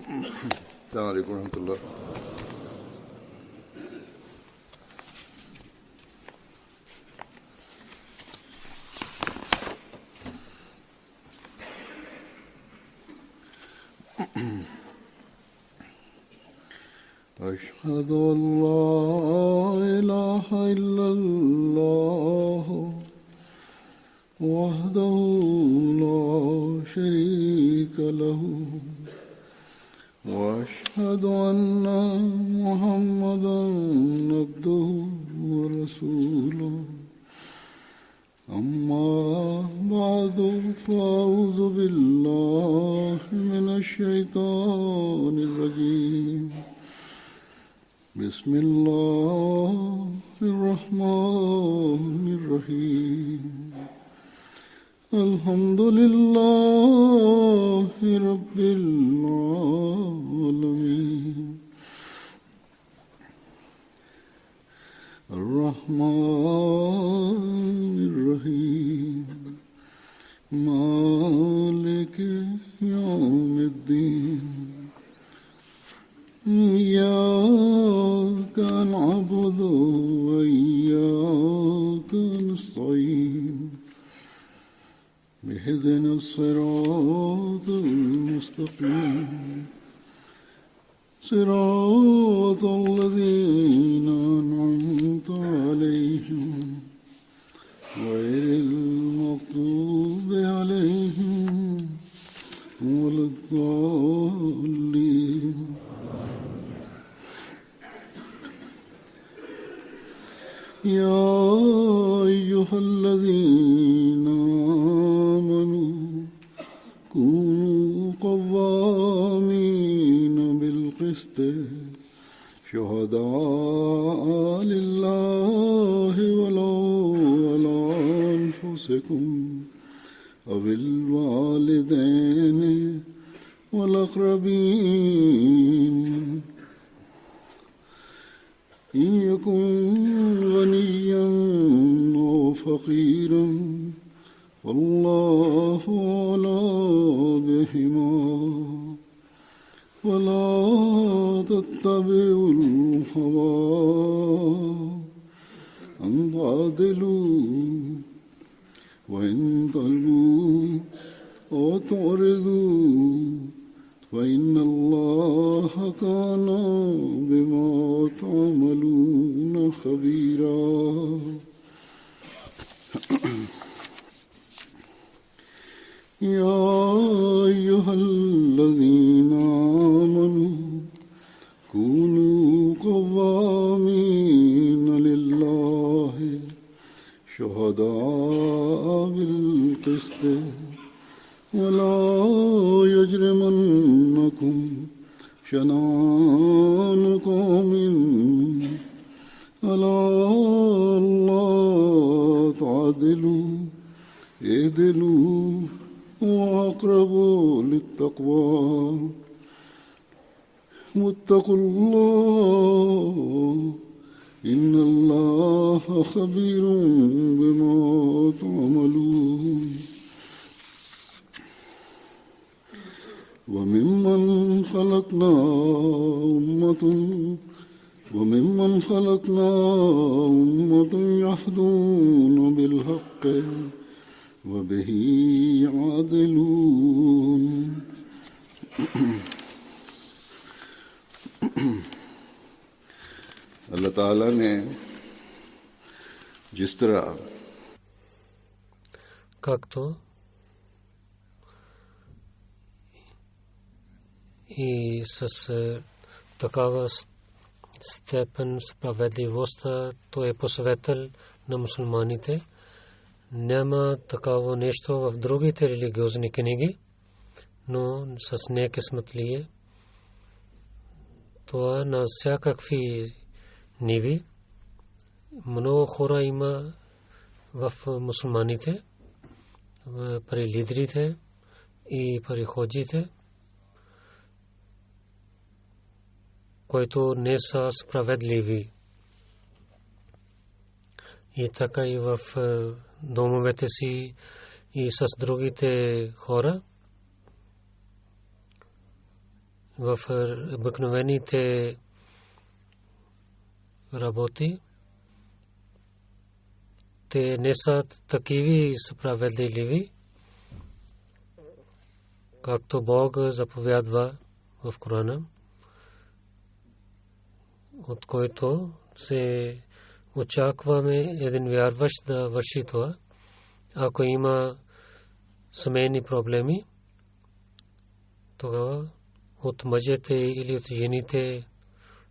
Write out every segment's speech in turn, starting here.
السلام عليكم ورحمة الله. أشهد أن لا إله إلا الله وحده لا شريك له وأشهد أن محمدا عبده ورسوله أما بعد فأعوذ بالله من الشيطان الرجيم بسم الله الرحمن الرحيم الحمد لله رب العالمين الرحمن الرحيم مالك يوم الدين إياك نعبد وإياك نستعين اهدنا الصراط المستقيم صراط الذين أنعمت عليهم غير المغضوب عليهم ولا الضالين. يا أيها الذين آمنوا كونوا قوامين بالقسط شهداء لله ولو على أنفسكم أو الوالدين والأقربين إن يكن غنيا أو فقيرا والله أعلى بهما ولا تتبعوا الهوى أن تعدلوا وإن تلووا أو تعرضوا فإن الله كان بما تعملون خبيرا. يا أيها الذين آمنوا كونوا قوامين لله شهداء بالقسط ولا يجرمنكم شنآن قوم على ألا تعدلوا اعدلوا وأقرب للتقوى واتقوا الله إن الله خبير بما تعملون. وممن خلقنا أمة يهدون بالحق وبه يعدلون. अल्लाह ताला ने जिस तरह както и с такава степен справедливост той е посветил на мусулманите. Няма такава нещо в другите религиозни книги, но с некъсмет ли е това на всякакви ниви. Много хора има в мусулманите, при лидерите и при ходжите, които не са справедливи. И така и в домовете си и с другите хора. в обикновените работи. Те не са такива справедливи, както Бог заповядва в Корана, от който се очакваме един вярващ да върши това. Ако има семейни проблеми, тогава от мъжете или от жените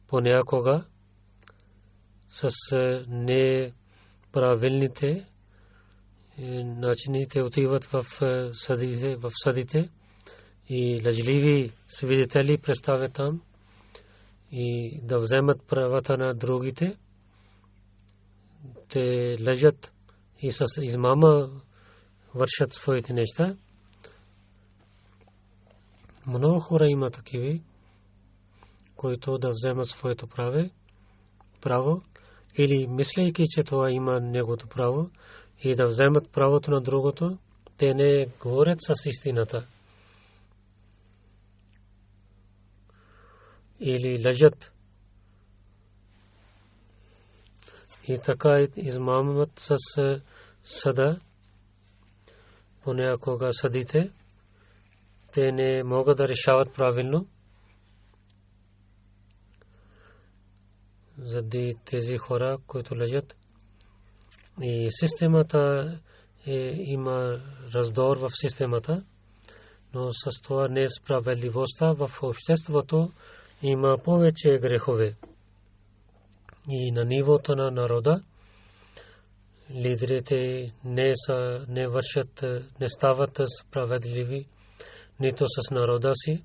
понякога с неправилните начините отиват в съдите и лъжливи свидетели представят там и да вземат правата на другите. Те лъжат и с измама вършат своите неща. Много хора има такива, които да вземат своето право или мислейки, че това има неговото право и да вземат правото на другото, те не говорят с истината или лъжат. И така измамват с съда. Понякога съдите те не могат да решават правилно. Заради тези хора, които лъжат. И системата има раздор в системата, но с това не е справедливостта в обществото, има повече грехове. И на нивото на народа лидерите не вършат, не стават справедливи нито с народа си.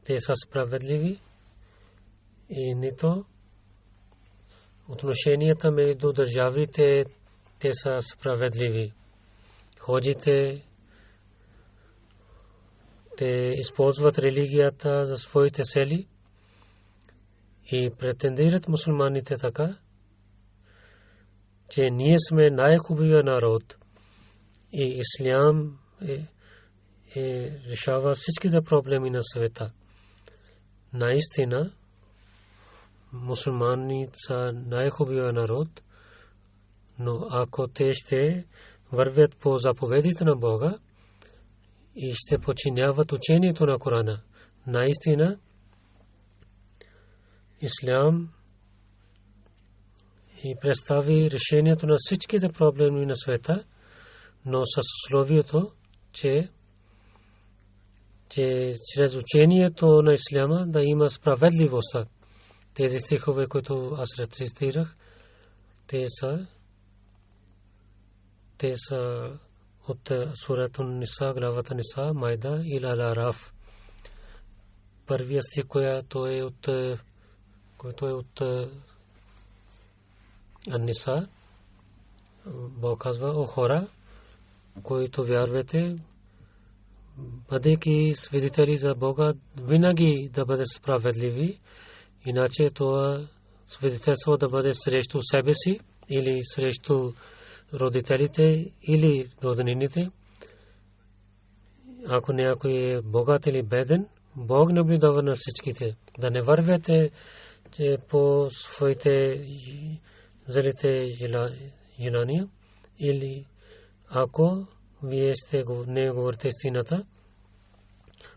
Те са справедливи и нито отношенията между държавите те са справедливи. Ходите, те използват религията за своите цели и претендират мусулманите така, че ние сме най-хубавия народ и ислям решава всичките проблеми на света. Наистина, мусулмани са най-хубавия народ, но ако те ще вървят по заповедите на Бога и ще подчиняват учението на Корана, наистина ислям и представи решението на всичките проблеми на света, но с условието, че чрез учението на исляма да има справедливост. Тези стихове, които аз рецитирах, те са от сурата Ниса, главата Ниса, Майда и Ал-Араф. Първият стих, който е от Ниса, Бог казва: о хора, които вярвате, бъдейки свидетели за Бога, винаги да бъдете справедливи, иначе това свидетелство да бъде срещу себе си или срещу родителите или роднините. Ако някой е богат или беден, Бог наблюдава на всичките. Да не вървете по своите злите желания, или ако вие не говорите истината,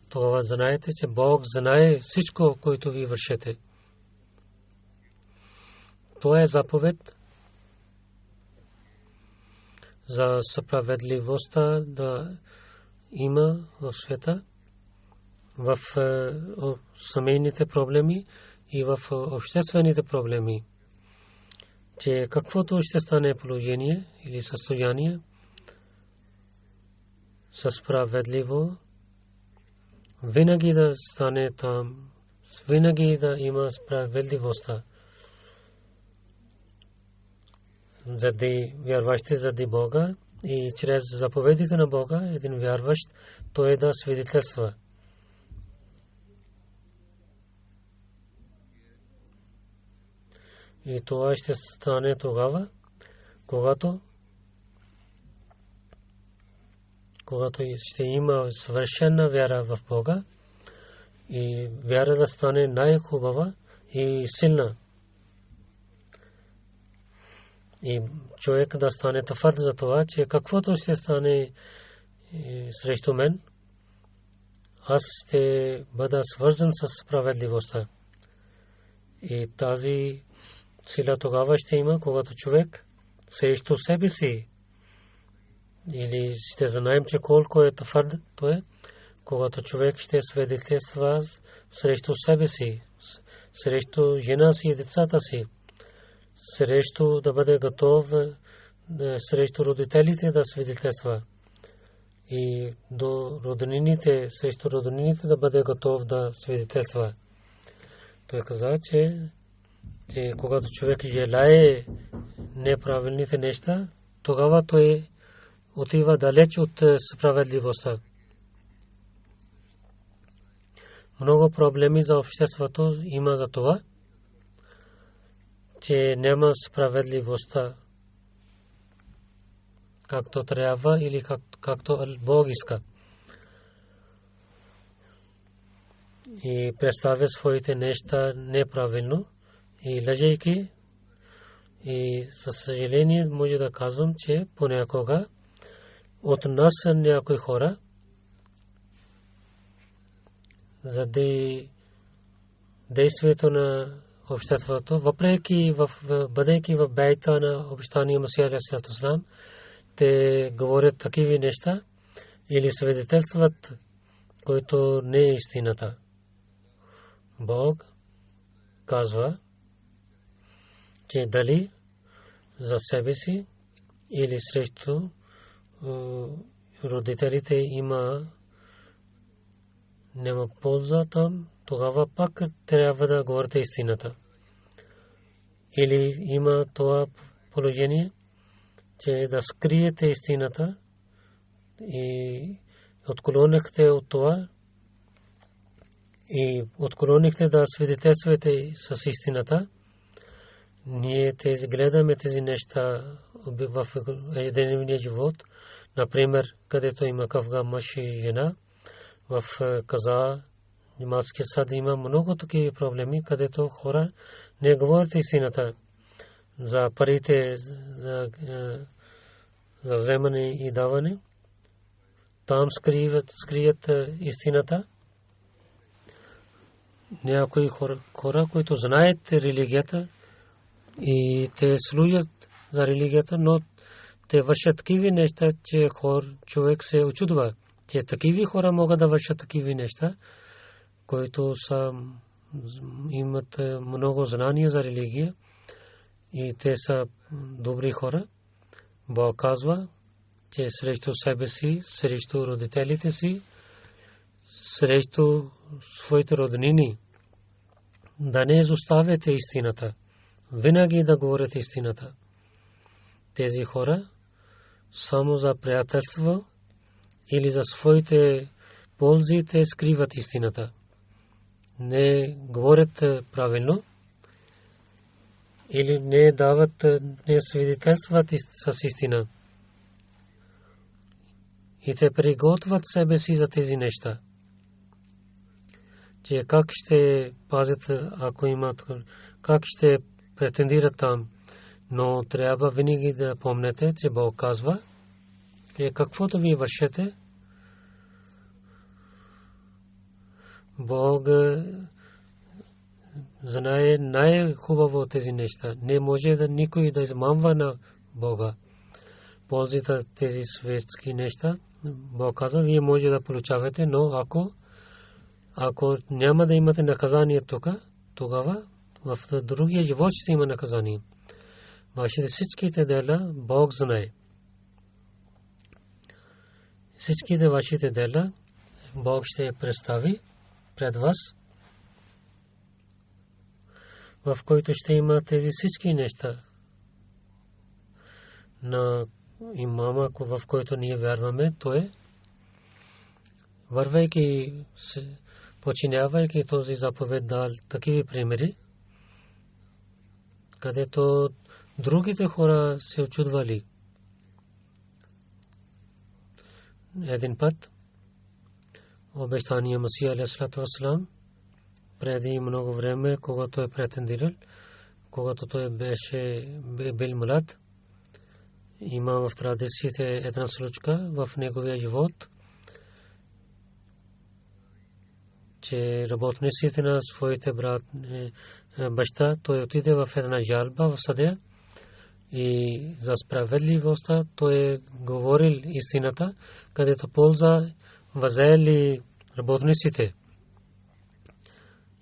тогава знаете, че Бог знае всичко, което ви вършите. Това е заповед за справедливостта да има в света, в семейните проблеми и в обществените проблеми, че каквото ще стане положение или състояние, със справедливо винаги да стане там, винаги да има справедливостта. Заради вярващите заради Бога и чрез заповедите на Бога, един вярващ, той да свидетелства. И това ще стане тогава, когато ще има съвършена вяра в Бога и вяра да стане най-хубава и силна. И човек да стане твърд за това, че каквото ще стане срещу мен, аз ще бъда свързан с справедливостта. И тази сила тогава ще има, когато човек срещу себе си, или ще знаем, че колко е твърд той, когато човек ще свидетелства срещу себе си, срещу жена си и децата си, срещу да бъде готов срещу родителите да свидетелства и до роднините, срещу роднините да бъде готов да свидетелства. Той каза, че когато човек желае неправилните неща, тогава той отива далеч от справедливостта. Много проблеми за обществото има за това, че няма справедливостта както трябва или както Бог иска. И представя своите неща неправилно и лъжейки. И със съжаление може да казвам, че понякога от нас някои хора, заради действието на обществото, въпреки бъдейки в бейта на обещания Масия алейхи салам, те говорят такива неща или свидетелстват, които не е истината. Бог казва, че дали за себе си или срещу родителите няма полза там, тогава пак трябва да говорите истината. Или има това положение, че да скриете истината и отклонихте от това и отклонихте да свидетелствате с истината. Ние гледаме тези неща в ежедневния живот. Например, където има кавга мъж и жена, в каза, немазския сад има много такива проблеми, където хора не говорят истината за парите, за вземане и даване. Там скрият истината. Някои хора, които знаят религията и те служат за религията, но те вършат такива неща, че човек се очудва, че такива хора могат да вършат такива неща, които имат много знания за религия и те са добри хора. Бог казва, че срещу себе си, срещу родителите си, срещу своите роднини, да не изоставяте истината, винаги да говорите истината. Тези хора само за приятелство или за своите ползи те скриват истината. Не говорят правилно или не дават, не свидетелстват с истина. И те приготвят себе си за тези неща. Че как ще пазят, ако имат, как ще претендират там. Но трябва винаги да помнете, че Бог казва, каквото ви вършете, Бог знае най-хубаво от тези неща. Не може да никой да измамва на Бога. Ползите тези светски неща, Бог казва, вие може да получавате, но ако няма да имате наказание тук, тогава в другия живот ще има наказание. Вашите всичките дела Бог знае. Всичките вашите дела Бог ще представи пред вас, в който ще има тези всички неща. На имама, в който ние вярваме, то е, вървайки, починявайки този заповед, дал такива примери, където другите хора се очудвали. един път обещания Масия алейхиссалату вассалам преди много време, когато той претендирал, когато той беше бил млад. Има в традициите една случка в неговия живот, че работниците на своите баща, той отиде в една жалба в съдия и за справедливостта той говорил истината, където полза възели работниците.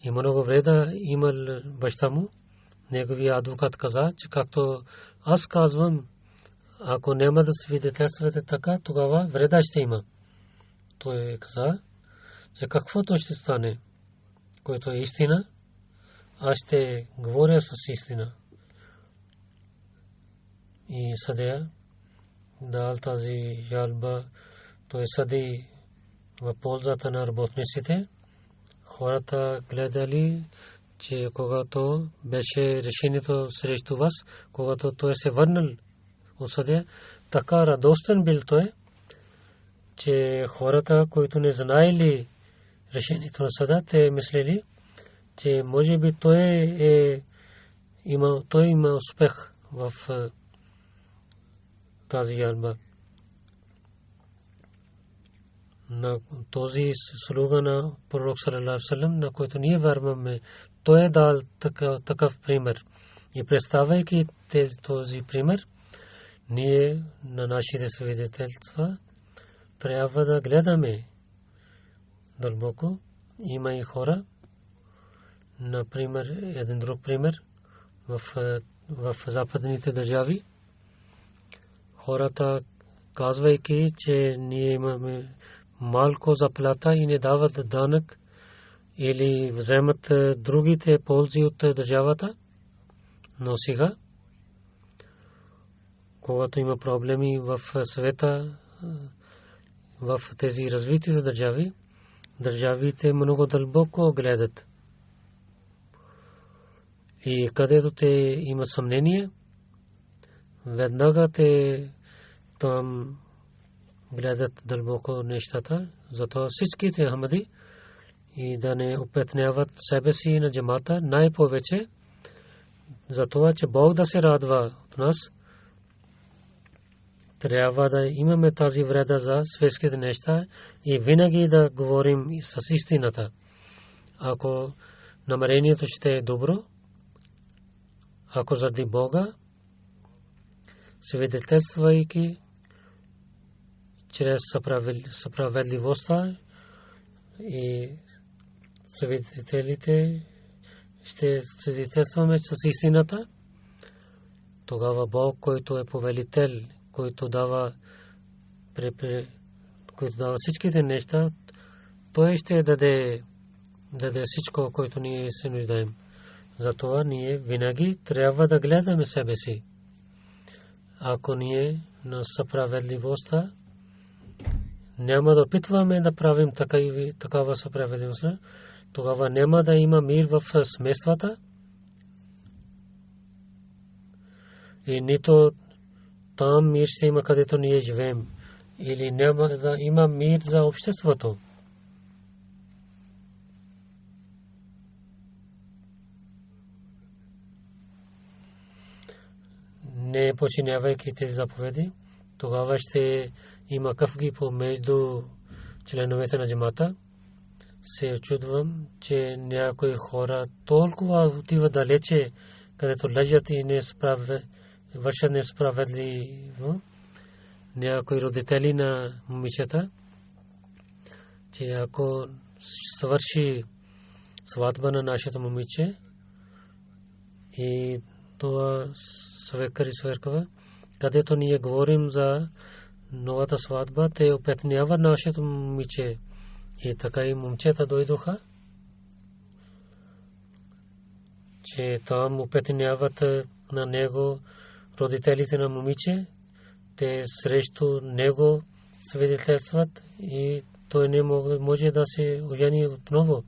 И много вреда имал баща му. Неговия адвокат каза, че както аз казвам, ако няма да свидетелствате така, тогава вреда ще има. Той каза, че каквото ще стане, което е истина, аз ще говоря с истина. И съдия дал тази жалба, той съди в ползата на работниците. Хората гледали, че когато беше решението срещу вас, когато той се върнал от съдия, така радостен бил той, че хората, които не знаели решението на съда, те мислели, че може би той има успех в тази жалба. На този слуга на пророк саллаллаху алейхи ва саллям, на който ние вярваме, той е дал такъв пример. И представяйки този пример, ние на нашите свидетелства трябва да гледаме дълбоко. Има и хора, например, един друг пример в западните държави. Хората, казвайки, че ние имаме малко заплата и не дават данък или вземат другите ползи от държавата, но сега, когато има проблеми в света, в тези развитите държави, държавите много дълбоко гледат. И където те имат съмнение, веднага те там гледат дълбоко нещата. Затова всичките ахмади и да не опетняват себе си на джамата най-повече, затова че Бог да се радва от нас, трябва да имаме тази вреда за светските неща и винаги да говорим с истината. Ако намерението ще е добро, ако заради Бога, свидетелствайки чрез справедливостта и свидетелите ще свидетелстваме с истината, тогава Бог, който е повелител, който дава всичките неща, той ще даде всичко, което ние се нуждаем. Затова ние винаги трябва да гледаме себе си. Ако ние на справедливостта няма да опитваме да правим такава справедливост, тогава няма да има мир в семействата и нито там мир ще има, където ние живеем, или няма да има мир за обществото. Не починявайки тези заповеди, тогава ще има къвги помежду членовете на джамата. Се чудвам, че някои хора толкова отиват далече, където лъжат и вършат несправедливо. Някои родители на момичета, че ако свърши сватба на нашето момиче и това свекър и свекърва, където ние говорим за новата сватба, те опетняват нашето момиче. И така и момчета дойдоха, че там опетняват на него родителите на момиче, те срещу него свидетелстват и той не може да се ожени отново.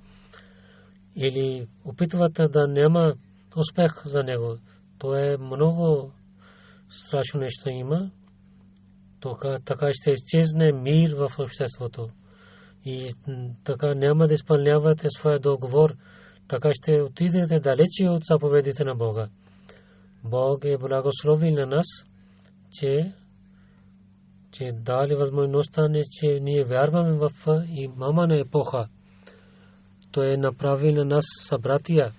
Или опитват да няма успех за него. То е много страшно нещо има. така ще изчезне мир в обществото. И така няма да изпълнявате своя договор, така ще отидете далече от заповедите на Бога. Бог е благословил на нас, че дали възможността, че ние вярваме в имама на епоха. Той е направил на нас събратия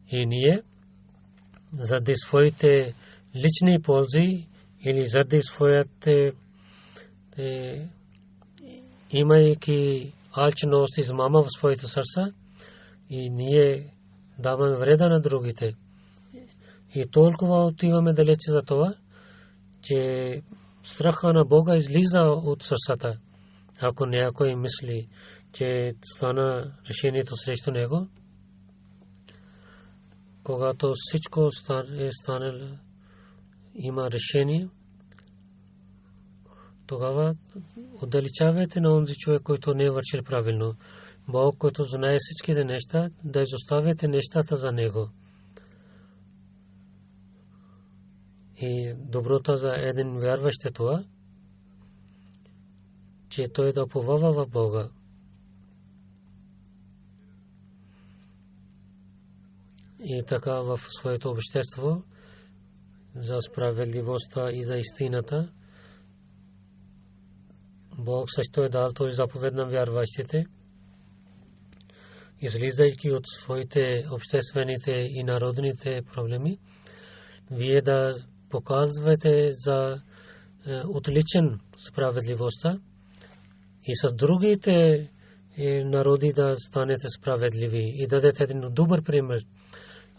и ние заради своите лични ползи или заради своите имайки алчност и измама в своите сърца и ние даваме вреда на другите. И толкова отиваме далече за това, че страха на Бога излиза от сърцата. Ако някой мисли, че стана решението срещу него, когато всичко е станало, има решение, тогава отдалечавайте на онзи човек, който не е вършил правилно. Бог, който знае всичките неща, да изоставяте нещата за него. И доброто за един вярващ е това, че той да уповава в Бога. И така в своето общество за справедливостта и за истината Бог също е дал този заповед на вярващите, излизайки от своите обществените и народните проблеми, вие да показвате за отличен справедливостта и с другите народи да станете справедливи и дадете един добър пример.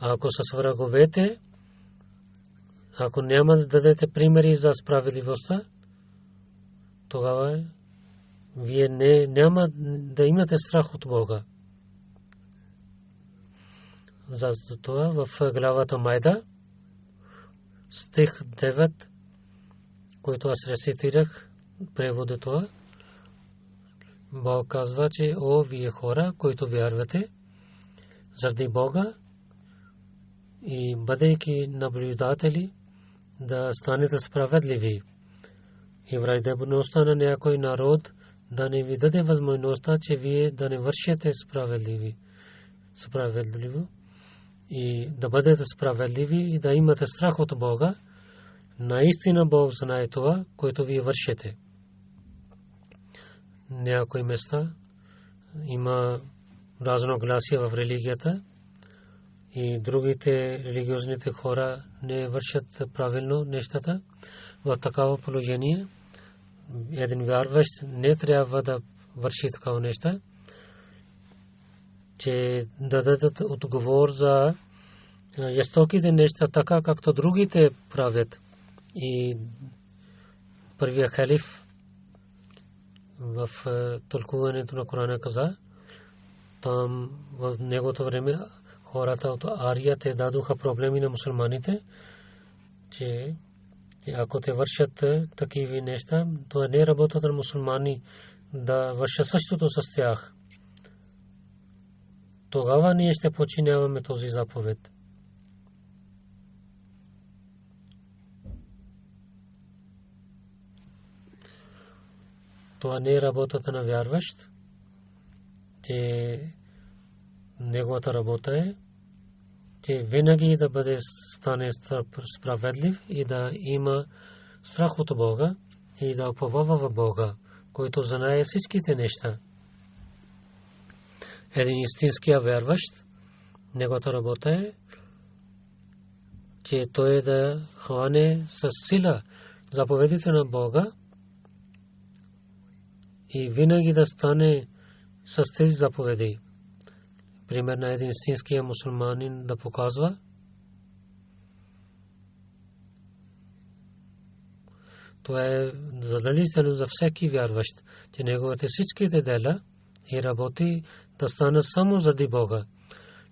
Ако с враговете, ако няма да дадете примери за справедливостта, тогава вие няма да имате страх от Бога. Затова в главата Майда, стих 9, който аз рецитирах, превода това, Бог казва, че о, вие хора, които вярвате заради Бога и бъдейки наблюдатели, да станете справедливи. И враждебността на някой народ да не ви даде възможността, че вие да не вършите справедливо и да бъдете справедливи и да имате страх от Бога. Наистина Бог знае това, което вие вършите. Някои места има разногласия в религията и другите религиозните хора не вършат правилно нещата. В такава положение един вярващ не трябва да върши такава неща, че да дадат отговор за жестоките неща, така както другите правят. И първия халиф в тълкуването на Корана каза, там в неговото време хората от Ария те дадоха проблеми на мусулманите, че ако те вършат такива неща, то не работят на мусулмани да вършат същото с тях. Тогава ние ще подчиняваме този заповед. Това не е работата на вярващ, че неговата работа е, че винаги да бъде стане справедлив и да има страх от Бога и да уповава в Бога, който знае всичките неща. Един истинския вярващ, неговата работа е, че той да хване с сила заповедите на Бога и винаги да стане с тези заповеди. Пример на един истинския мусулманин да показва, това е задължително за всеки вярващ, че неговите всичките дела и работи да станат само заради Бога.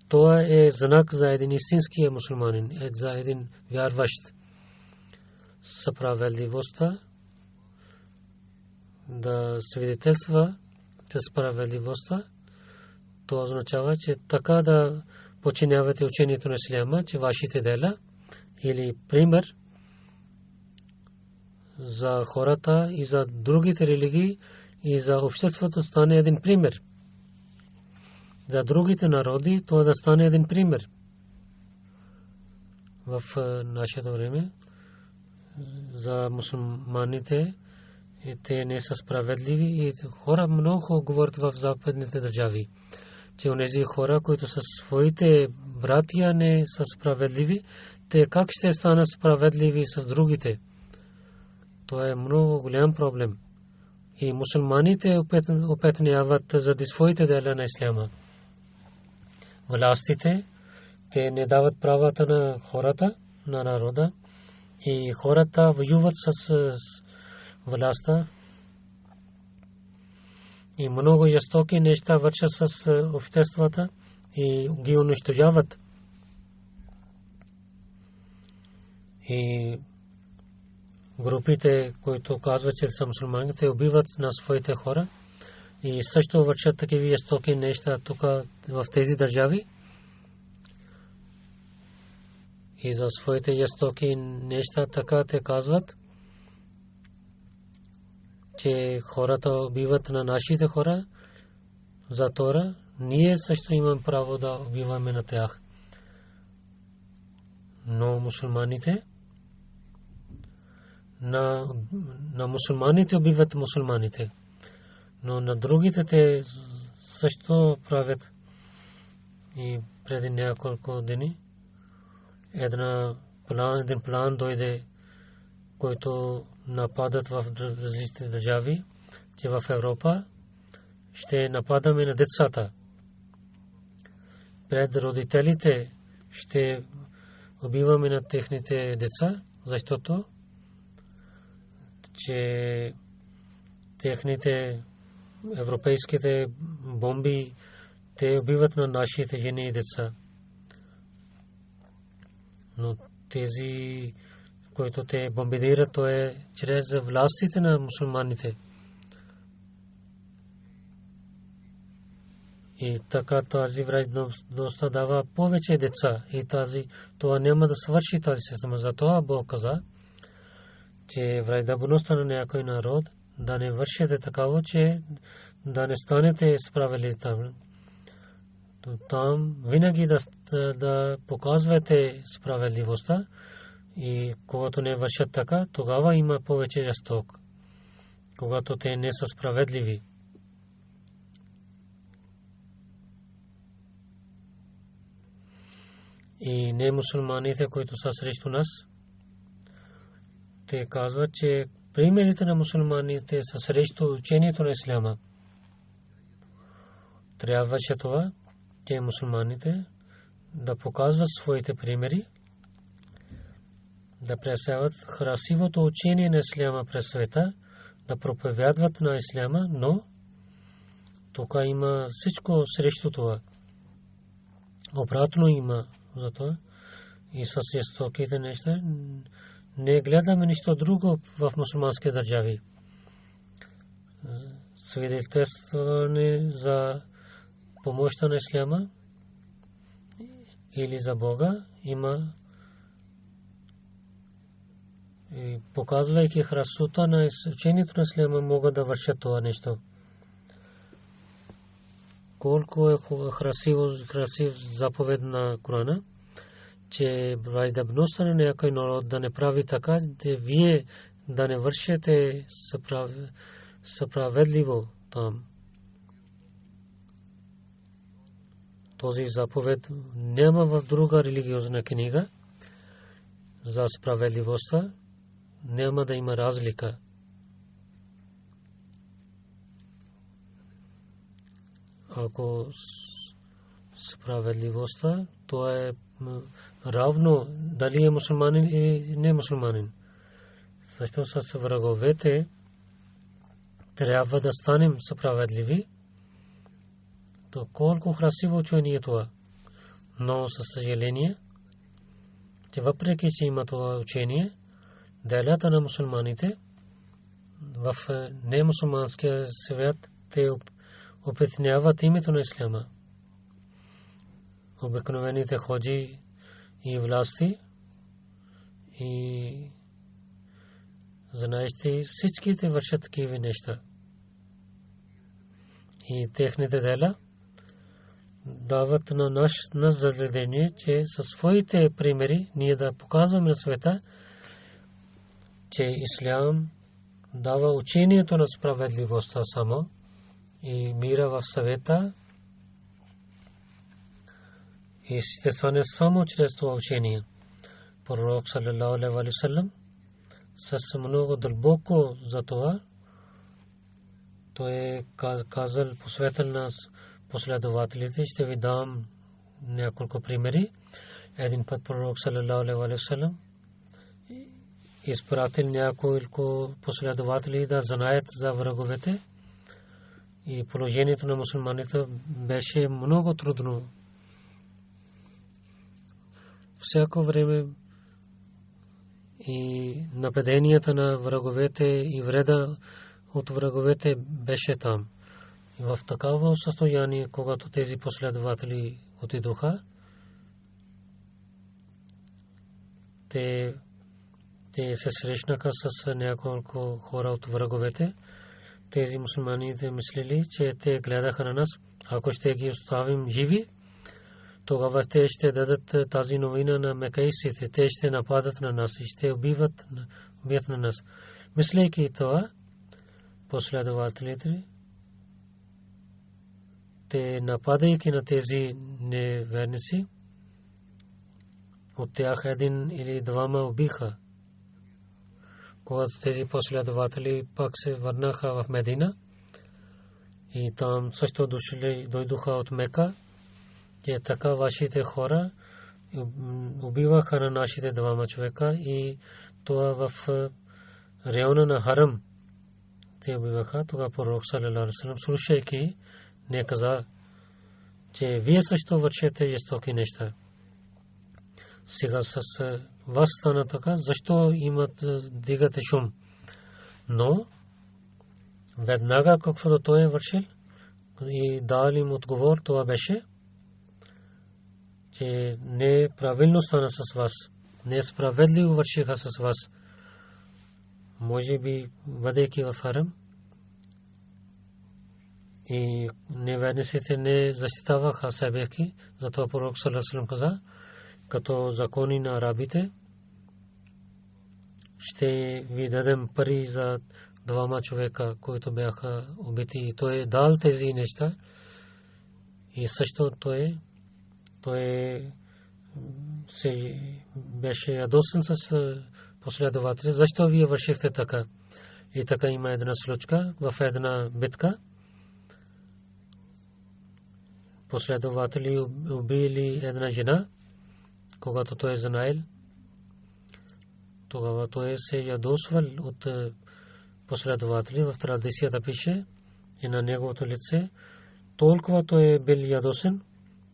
Това е знак за един истинския мусулманин, за един вярващ. Справедливостта да свидетелства за справедливостта, то означава, че така да подчинявате учението на исляма, че вашите дела или пример за хората и за другите религии и за обществото стане един пример. За другите народи това да стане един пример. В нашето време за мусулманите те не са справедливи и хора много говорят в западните държави, че онези хора, които са своите братия не са справедливи, те как ще станат справедливи с другите? Това е много голям проблем. И мусулманите опетняват заради своите дела на исляма. Властите те не дават правата на хората, на народа, и хората воюват с властта. И много жестоки неща вършат с обществата и ги унищожават. И групите, които казват, че са мусулмани, те убиват на своите хора и също вършат такива жестоки неща тук в тези държави. И за своите жестоки неща така те казват, че хората убиват на нашите хора, за Тора ние също имаме право да убиваме на тях. Но мусулманите на мусулманите убиват мусулманите, но на другите те също правят. И преди няколко дни един план дойде, който нападат в различните държави, че в Европа ще нападаме на децата. Пред родителите ще убиваме на техните деца, защото че техните европейските бомби те убиват на нашите жени и деца. Но тези, които те бомбардират, то е чрез властите на мусулманите. И така тази враждебност дава повече деца и това няма да свърши тази система. Затова Бог каза, че враждебността на някой народ да не вършите такава, че да не станете справедливи там. Там винаги да показвате справедливостта и когато не вършат така, тогава има повече жесток. Когато те не са справедливи. И не мусулманите, които са срещу нас, те казват, че примерите на мусулманите са срещу учението на исляма. Трябваше това, че мусулманите да показват своите примери, да представят красивото учение на исляма през света, да проповядват на исляма, но тук има всичко срещу това. Обратно има за това и с жестоките неща. Не гледаме нищо друго в мусулмански държави. Свидетелстване за помощта на исляма или за Бога има, и показвайки красота на учението на исляма, могат да вършат това нещо. Колко е красив заповед на Корана, че враждебността на някой народ да не прави така, че вие да не вършите справедливо там. Този заповед няма в друга религиозна книга. За справедливостта няма да има разлика. Ако справедливостта, то е равно дали е мусулманин или не мусулманин. Също с враговете трябва да станем справедливи. То колко красиво учение това. Но със съжаление, че въпреки че има това учение, делята на мусулманите в немусулманския свят те опетняват името на исляма. Обикновените ходжи и власти и знаещи всичките вършат такива неща. И техните дела дават на наш заведение, че със своите примери ние да показваме на света, че ислям дава учението на справедливостта само и мира в съвета и ще стане само чрез това учение. Пророк саллалаху алейхи ва саллям с много дълбоко за това той е казал, посветил на последователите. Ще ви дам няколко примери. Един път пророк саллалаху алейхи ва саллям изпратил няколко последователи да знаят за враговете и положението на мусулманите беше много трудно. Всяко време и нападенията на враговете и вреда от враговете беше там. И в такава състояние, когато тези последователи отидоха, те се срещнаха с няколко хора от враговете. Тези мусулманите мислили, че те гледаха на нас. Ако ще ги оставим живи, тогава те ще дадат тази новина на мекаисите. Те ще нападат на нас и ще убиват на нас. Мислейки това, последователите, те нападайки на тези неверници, от тях един или двама убиха. Когато тези последователи пак се върнаха в Медина и там също дойдоха от Мека, че така вашите хора убиваха на нашите двама човека и това в района на Харам те убиваха. Тогава пророк саллалаху алейхи ва саллям, слушайки, не каза, че вие също вършите жестоки неща. Сега с вас стана така, защо дигате шум? Но веднага каквото той е вършил и дал им отговор, това беше, че не правилно стана с вас, не справедливо вършиха с вас. Може би, бъдейки в Харам, и неверниците не защитаваха себе си, затова пророк саллалаху алейхи ва саллям каза, като закони на арабите, ще ви дадем пари за двама човека, които бяха убити. И той дал тези неща. И също той се беше ядосен с последователи. Защо вие вършихте така? И така има една случка в една битка. Последователи убили една жена, когато той е знаел. Тогава той се ядосвал от последователи. В традицията пише и на неговото лице толкова той е бил ядосен,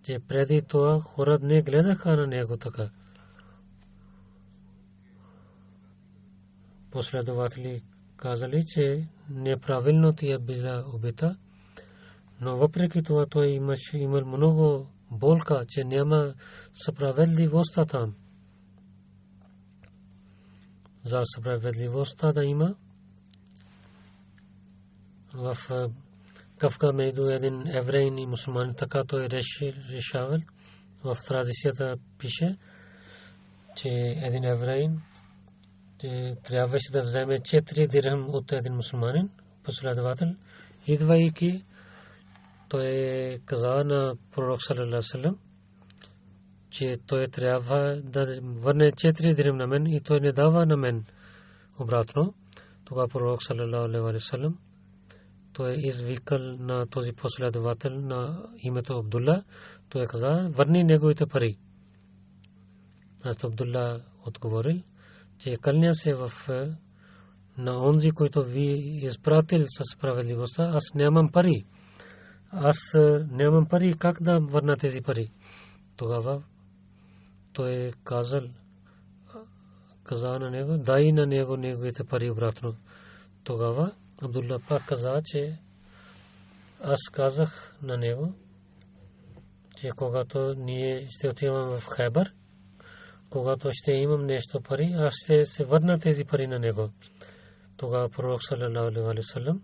че преди това хората не гледаха на него така. Последователи казали, че неправилно ти е била убита, но въпреки това той имал много болка, че няма справедливостта там. За справедливостта да има в Кавка между един евреин и мусулманин, така той решавал. В традицията пише, че един евреин трябваше да вземе 4 дирхам от един мусулманин, последовател. Идвайки, той каза на пророк саллалаху алейхи ва саллям, че той трябва да върне 4 дирхам на мен и той не дава на мен обратно. Тогава пророк саллалаху алейхи ва саллям той извикал на този последовател на името Абдулла. Той каза, върни неговите пари. Аз Абдулла отговорил, че кълня се на онзи, който ви изпратил със справедливостта, аз нямам пари. Аз нямам пари, как да върна тези пари? Тогава той каза на него, дай на него неговите пари обратно. Тогава Абдулла пак каза, че аз казах на него, че когато ние ще отиваме в Хайбър, когато ще имам нещо пари, аз ще се върна тези пари на него. тогава пророк саллалаху алейхи ва саллям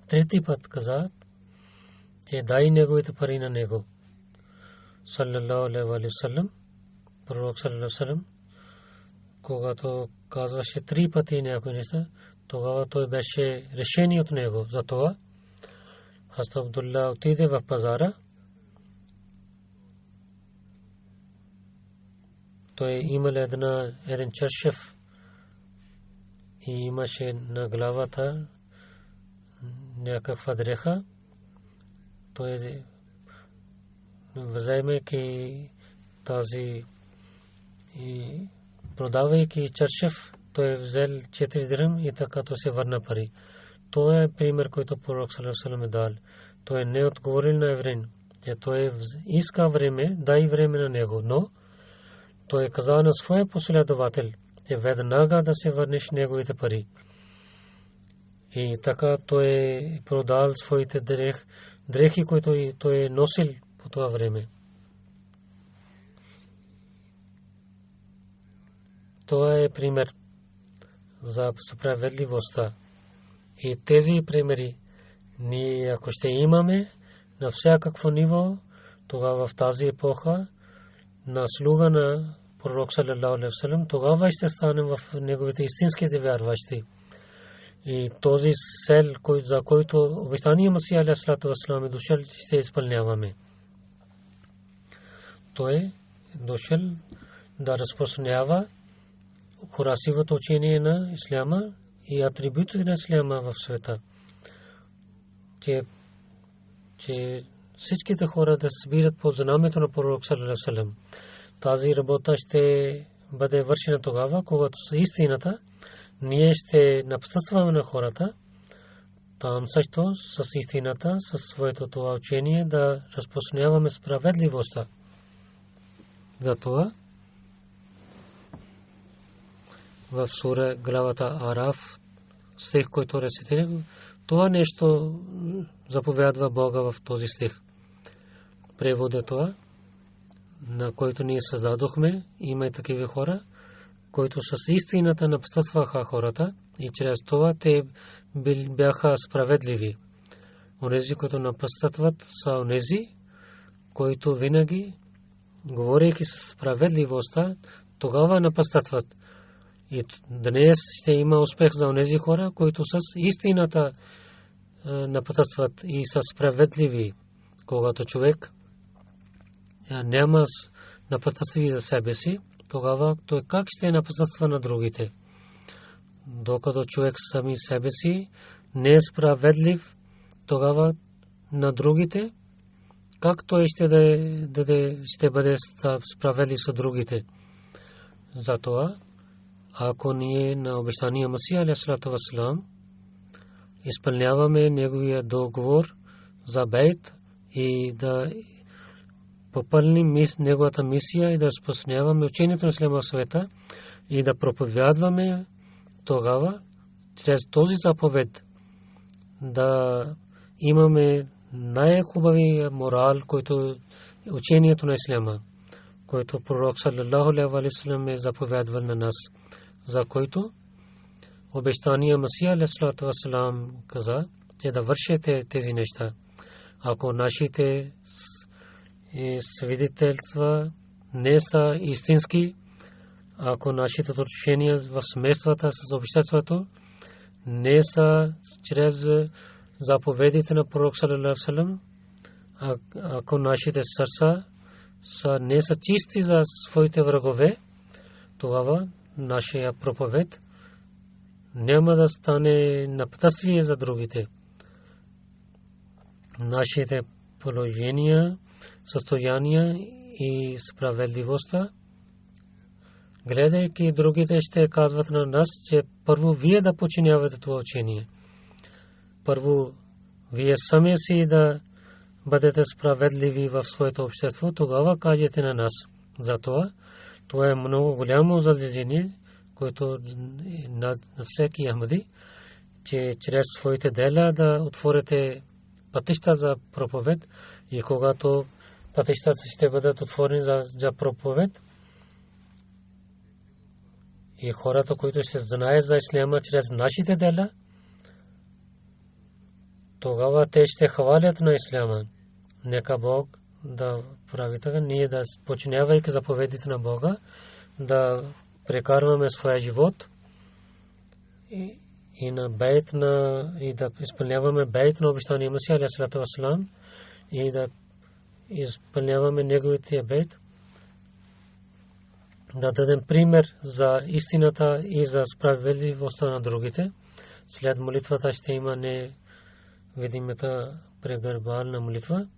трети път каза, че дай неговите пари на него. Саллалаху алейхи ва саллям, пророк саллалаху алейхи ва саллям, когато казваше три пъти някой неща, тогава той беше решение от него. Затова Хазрат Абдулла отиде в пазара. Той имал един чаршаф и имаше на главата някаква дреха. Той вземайки тази и продавайки чаршаф, той взел 4 дирхам и така то се върна пари. Това е пример, който пророк саллалаху алейхи ва саллям е дал. Той не отговорил на евреин, че той иска време, дай време на него, но той каза на своя последовател, че веднага да се върнеш неговите пари. И така той продал своите дрехи, които той носил по това време. Това е пример за справедливостта. И тези примери ние ако ще имаме на всякакво ниво, тогава в тази епоха на слуга на пророк саллалаху алейхи ва саллям, тогава ще станем в неговите истинските вярващи. И този цел, за който обещания Масия алейхи салату ва салам е дошъл, ще изпълняваме. Той е дошъл да разпространява красивото учение на исляма и атрибутите на исляма в света. Че всичките хора да събират под знамето на пророк саллалаху алейхи ва саллям. Тази работа ще бъде вършена тогава, когато с истината ние ще напътстваме на хората. Там също с истината, със своето това учение да разпространяваме справедливостта. Затова в сура главата Араф, стих, който рецитирах, това нещо заповядва Бога в този стих. Превода това, на който ние създадохме, има и такива хора, които с истината напътстваха хората и чрез това те бяха справедливи. Онези, които напътстват, са онези, които винаги, говорейки с справедливостта, тогава напътстват. И днес ще има успех за онези хора, които с истината напътстват и са справедливи. Когато човек няма напътства за себе си, тогава той как ще напътства на другите? Докато човек сами себе си не е справедлив, тогава на другите, как той ще бъде справедлив с другите? Затова, ако ние на обещания Масия алейхи салату ва салам изпълняваме неговия договор за бейт и да попълним неговата мисия и да разпространяваме учението на исляма в света и да проповядваме, тогава чрез този заповед да имаме най-хубавия морал, който е учението на исляма, който пророк саллалаху алейхи ва саллям е заповядвал на нас, за който обещания Масия алейхи салату ва салам каза, че да вършите тези неща. Ако нашите свидетелства не са истински, ако нашите отношения в семействата с обществото не са чрез заповедите на пророк саллалаху алейхи ва саллям, ако нашите сърца не са чисти за своите врагове, тогава нашия проповед няма да стане напътствие за другите. Нашите положения, състояния и справедливостта, гледайки другите, ще казват на нас, че първо вие да подчинявате това учение. Първо вие сами си да бъдете справедливи в своето общество, тогава кажете на нас. Затова това е много голямо задължение, което на всеки ахмади, че чрез своите дела да отворите пътища за проповед и когато пътищата ще бъдат отворени за проповед и хората, които ще знаят за исляма чрез нашите дела, тогава те ще хвалят на исляма. Нека Бог да прави така, ние да починявайки заповедите на Бога, да прекарваме своя живот и на бейт на и да изпълняваме бейт на обещания Месия алейхи вассалам и да изпълняваме неговите бейт, да дадем пример за истината и за справедливостта на другите. След молитвата ще има невидимата прегърбална молитва.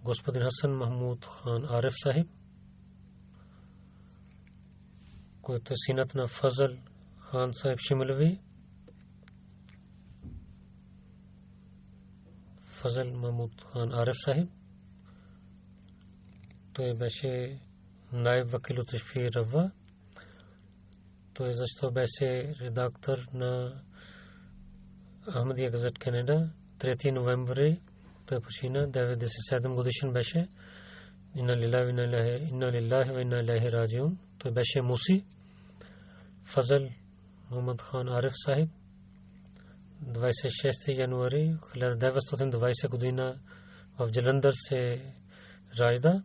Господин Хасан Махмуд хан Ариф Сахиб, който е синът на Фазл хан Сахиб Шималви, Фазл Махмуд хан Ариф Сахиб, той беше най-вакил от Шфи Рава. Той защо беше редактор на Ахмадия газет Канада. 3 ноември той почина, 97 годишен беше. Инна лилляхи ва инна илайхи раджиун. Той беше муси. Фазл Мухаммад хан Ариф Сахиб, 26 януари 1920 година в Джаландър се ражда.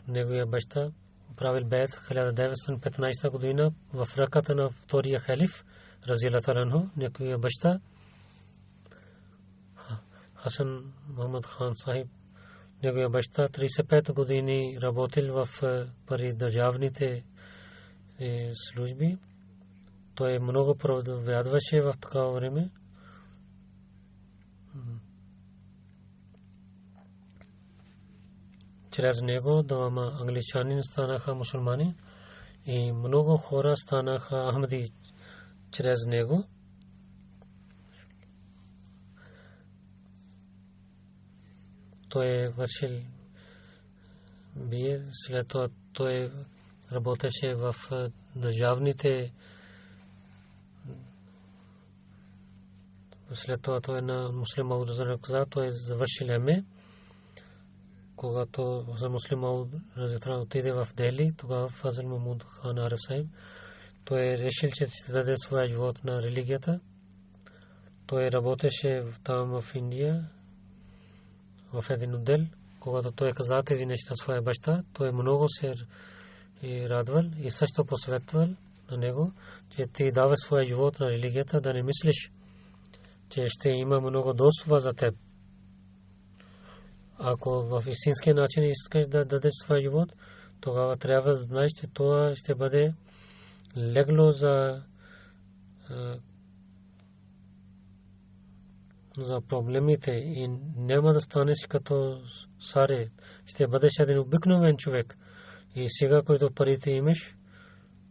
Неговия баща правил бейт 1915 година в ръката на втория халиф разияллаху анху. Неговия баща Хасан Мухаммад хан Сахиб, неговия баща 35 години работил в пари държавните служби. Той много проповядваше в такова време. Чрез него двама англичани станаха мусулмани и много хора станаха ахмади чрез него. Той вършил бие, след това той работеше в държавните. След това той на Муслим Мауд Раза, той завършил МЕ. Когато за Муслим Мауд Раза отиде в Дели, тогава Фазл Махмуд хан Ариф Сахиб, той решил, че ще даде своя живот на религията. Той работеше там в Индия, в един отдел. Когато той каза тези неща своя баща, той много се радвал и също посъветвал на него, че ти дава своя живот на религията, да не мислиш, че ще има много достоинства за теб. Ако в истинския начин искаш да дадеш своя живот, тогава трябва да знаеш, че това ще бъде легло за проблемите и няма да станеш като Саре. Ще бъдеш един обикновен човек. И сега, който парите имаш,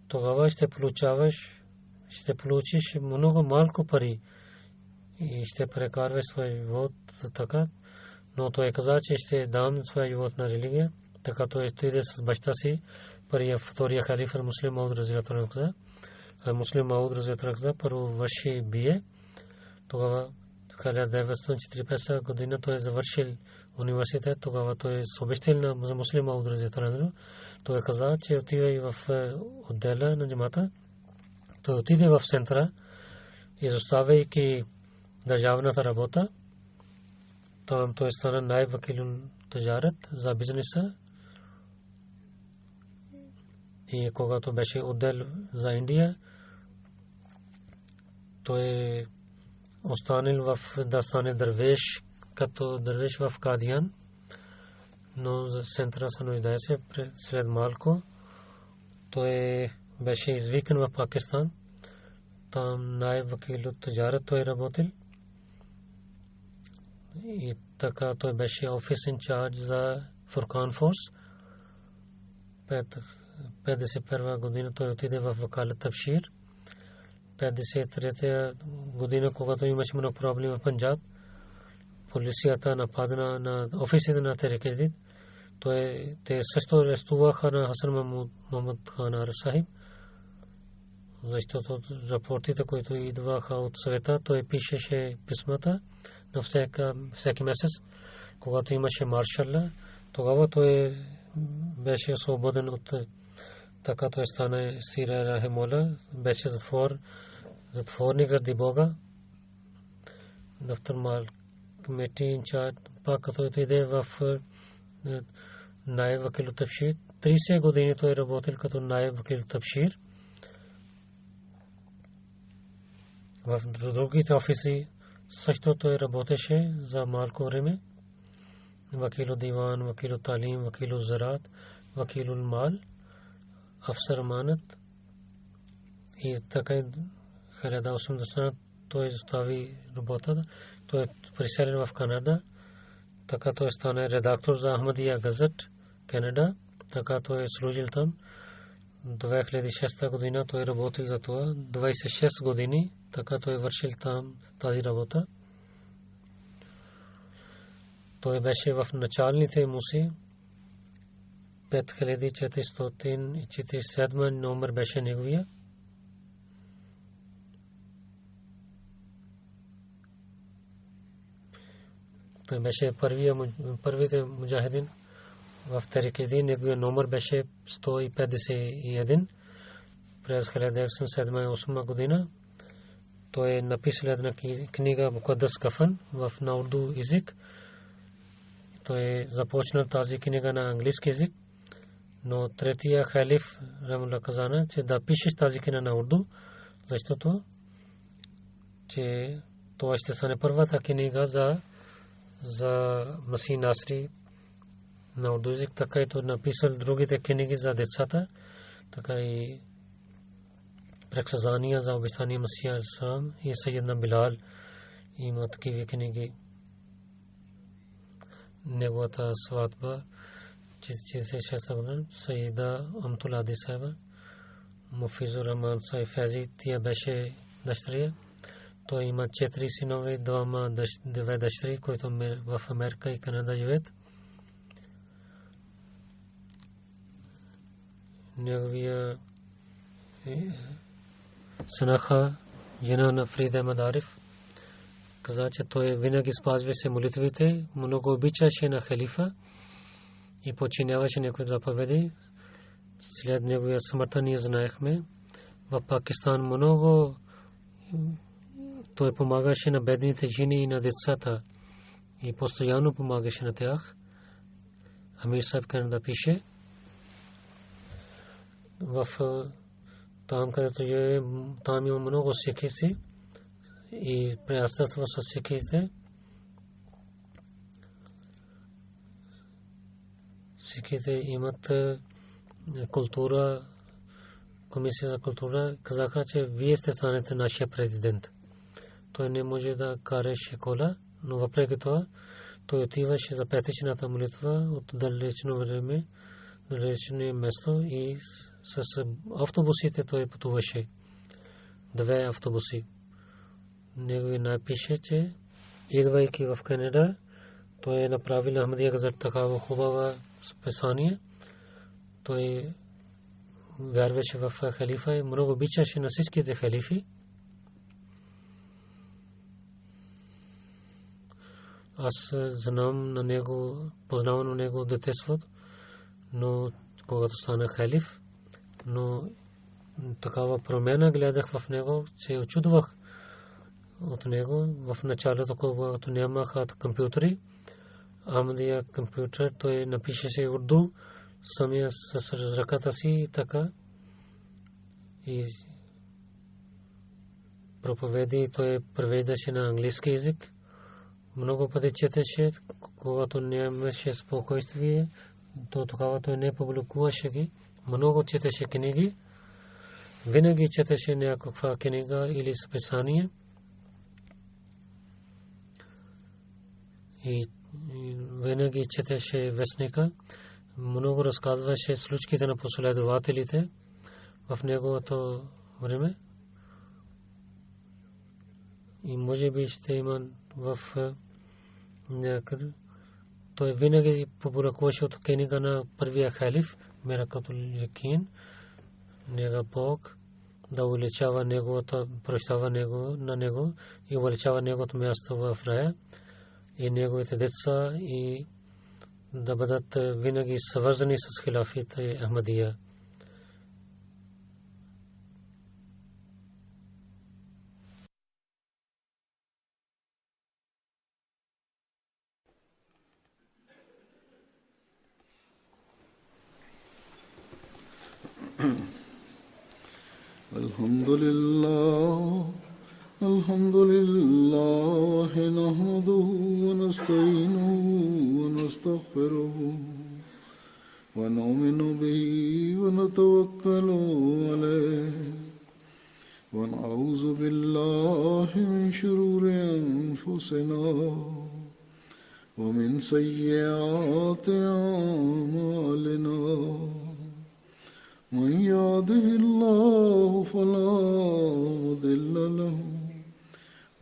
тогава ще получиш много малко пари и ще прекарваш своя живот за така. Но той каза, че ще дам своя живот на религия. Така той отиде с баща си, първия втория халиф Муслим Мауд разияллаху анху. Муслим Мауд разияллаху анху първо върши бие. Тогава 1945 година той завършил университет. Тогава той съобщил на Муслим Мауд разияллаху анху. Той каза, че отива в отдела на джамата. Той отиде в центъра, изоставяйки държавната работа. Там той стана най-вакилен таджарат за бизнеса. И когато беше отдел за Индия, той останал в да стане дървеш, като дървеш в Кадиян. Но за центъра се нуждаеше след малко. Той беше извикан в Пакистан. Там най-вакилен таджарат той работил. И така той беше офис инчарж за Фуркан Форс. 51 година той отиде в вакалат Табшир. 53 година, когато имаше много проблеми в Панджаб, полицията нападна на офисите на Терекедит. Те също арестуваха на Хасан Мухаммад хан Ариф Сахиб, защото рапортите, които идваха от съвета, той пишеше писмата на всеки месец. Когато имаше маршала, тогава той беше освободен от така той стана Сира Рахимола, беше затворник заради Бога. Нафтармал кмети инчарж, пак като иде в наиб вакил табшир. 30 години той работил като наиб вакил табшир. В другите офиси също той работеше за малко време. Вакилу диван, вакилу талим, вакилу зарат, вакилу мал, афсар аманат. И така 1980 той остави работата. Той е преселен в Канада. Така той стана редактор за Ахмадия газет Канада. Така той е служил там. До 2006 година той работил за това. 26 години. Така той вършил там тази работа. Той беше в началните муси. 5447 номер беше неговия. Той беше първите муджахидин в Тарикеди. Неговия номер беше 151 през 1907-1908 година. Той е написал една книга Мукаддас Кафан в на урду език. Той започна тази книга на английски език, но третия халиф Рамула казана, че да пишеш тази книга на урду, защото че това ще стане първата книга за Масih Насри на урду език. Така и той написал другите книги за децата, така и Прексазания за обещания Масия Сам и Сайедна Билал. Има такива книги. Неговата сватба 46 година Сайеда Амтулади Сайба Муфизур Рахман Сайфази, тя беше дъщеря. Той има 4 синове, 2 дъщери, които в Америка и Канада живеят. Неговия Санаха Яна на Фрида Мадариф каза, че той винаги спазваше молитвите, много обичаше на халифа и подчиняваше някои заповеди. След неговия смърт ние знаехме. В Пакистан много той помагаше на бедните жени и на децата и постоянно помагаше на тях. Амир Саб Канада пише в там, където там има много сикхи и приятелство с сикхите. Сикхите имат култура, комисия за култура. Казаха, че вие сте станете нашия президент. Той не може да караше кола, но въпреки това той отиваше за петъчната молитва от далечно време, далечно место и с автобусите той пътуваше. 2 автобуси. Него напише, че идвайки в Канада, той е направил Ахмадия газет такава хубава списание. Той вярваше в халифа и много обичаше на всичките халифи. Аз знам на него, познавам на него детството, но когато стана халиф, но такава промяна гледах в него, че очудвах от него. В началото, когато нямаха компютри, Ахмадия компютър, той напишеше урду самия с ръката си и така. И проповеди той превеждаше на английски език. Много пъти четеше, когато нямаше спокойствие, то тогава той не публикуваше ги. Много четеше книги. Винаги четеше някаква книга или списание. И винаги четеше вестника. Много разказваше случките на последователите в неговото време. И може би ще има в някъде. Той винаги публикуваше от книга на първия халиф, Миракатул Якин, нега Бог да увеличава неговото, прощава на него и увеличава неговото място в рая и неговите деца и да бъдат винаги свързани с хилафите Ахмадия. الحمد لله نحمده ونستعينه ونستغفره ونؤمن به ونتوكل عليه ونعوذ بالله من شرور أنفسنا ومن سيئات أعمالنا من يهده الله فلا مضل له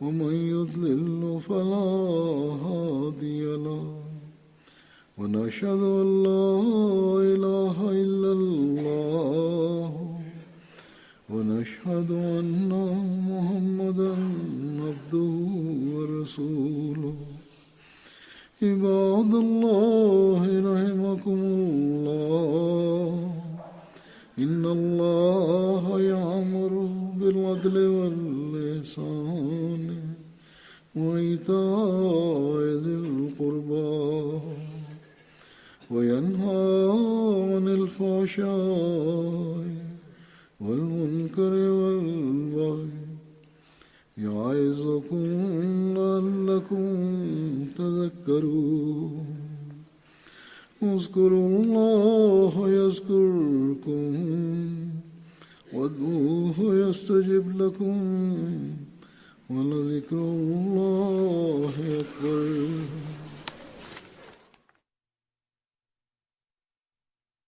ومن يضلل فلا هادي له ونشهد أن لا إله إلا الله ونشهد أن محمدا عبده ورسوله عباد الله رحمكم الله إن الله يأمر بالعدل والإحسان وإيتاء ذي القربى وينهى عن الفحشاء والمنكر والبغي يعظكم لعلكم تذكرون اذكروا الله يذكركم وادعوه يستجب لكم ولذكر الله أكبر